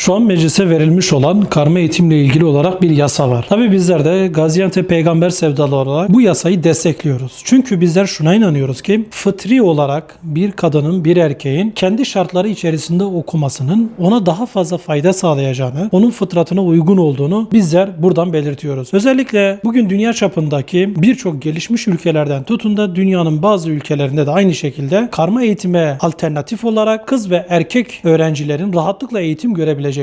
Şu an meclise verilmiş olan karma eğitimle ilgili olarak bir yasa var. Tabi bizler de Gaziantep peygamber sevdalı olarak bu yasayı destekliyoruz. Çünkü bizler şuna inanıyoruz ki fıtri olarak bir kadının, bir erkeğin kendi şartları içerisinde okumasının ona daha fazla fayda sağlayacağını, onun fıtratına uygun olduğunu bizler buradan belirtiyoruz. Özellikle bugün dünya çapındaki birçok gelişmiş ülkelerden tutun da dünyanın bazı ülkelerinde de aynı şekilde karma eğitime alternatif olarak kız ve erkek öğrencilerin rahatlıkla eğitim görebilecekleri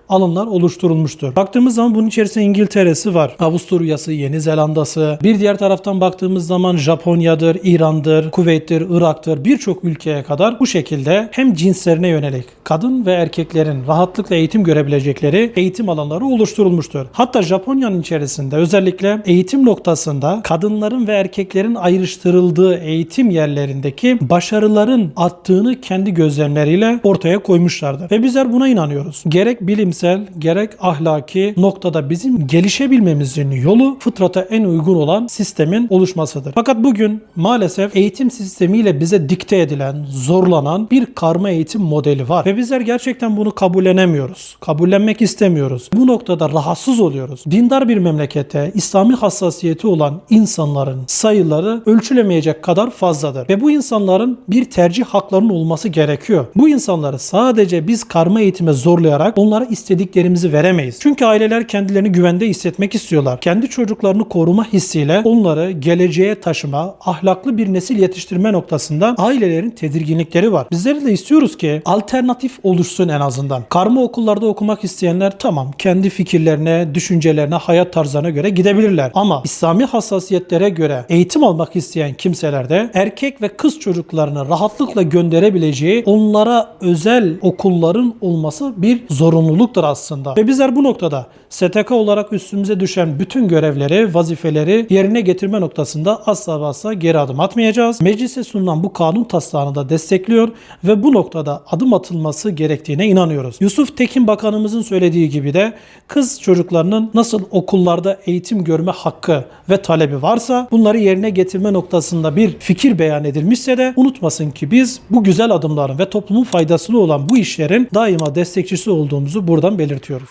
alanlar oluşturulmuştur. Baktığımız zaman bunun içerisinde İngiltere'si var, Avusturya'sı, Yeni Zelanda'sı, bir diğer taraftan baktığımız zaman Japonya'dır, İran'dır, Kuveyt'tir, Irak'tır, birçok ülkeye kadar bu şekilde hem cinslerine yönelik kadın ve erkeklerin rahatlıkla eğitim görebilecekleri eğitim alanları oluşturulmuştur. Hatta Japonya'nın içerisinde özellikle eğitim noktasında kadınların ve erkeklerin ayrıştırıldığı eğitim yerlerindeki başarıların arttığını kendi gözlemleriyle ortaya koymuşlardır. Ve bizler buna inanıyoruz. Gerek bilimsel, gerek ahlaki noktada bizim gelişebilmemizin yolu fıtrata en uygun olan sistemin oluşmasıdır. Fakat bugün maalesef eğitim sistemiyle bize dikte edilen, zorlanan bir karma eğitim modeli var. Ve bizler gerçekten bunu kabullenemiyoruz. Kabullenmek istemiyoruz. Bu noktada rahatsız oluyoruz. Dindar bir memlekette İslami hassasiyeti olan insanların sayıları ölçülemeyecek kadar fazladır. Ve bu insanların bir tercih haklarının olması gerekiyor. Bu insanları sadece biz karma eğitime zorlayarak onlara istediklerimizi veremeyiz. Çünkü aileler kendilerini güvende hissetmek istiyorlar. Kendi çocuklarını koruma hissiyle onları geleceğe taşıma, ahlaklı bir nesil yetiştirme noktasında ailelerin tedirginlikleri var. Bizler de istiyoruz ki alternatif oluşsun en azından. Karma okullarda okumak isteyenler tamam kendi fikirlerine, düşüncelerine, hayat tarzlarına göre gidebilirler. Ama İslami hassasiyetlere göre eğitim almak isteyen kimseler de erkek ve kız çocuklarını rahatlıkla gönderebileceği onlara özel okulların olması bir zorunluluktur aslında. Ve bizler bu noktada STK olarak üstümüze düşen bütün görevleri, vazifeleri yerine getirme noktasında asla ve asla geri adım atmayacağız. Meclise sunulan bu kanun taslağını da destekliyor ve bu noktada adım atılması gerektiğine inanıyoruz. Yusuf Tekin Bakanımızın söylediği gibi de kız çocuklarının nasıl okullarda eğitim görme hakkı ve talebi varsa bunları yerine getirme noktasında bir fikir beyan edilmişse de unutmasın ki biz bu güzel adımların ve toplumun faydasını olan bu işlerin daima destekçisi olduğumuzu buradan belirtiyoruz.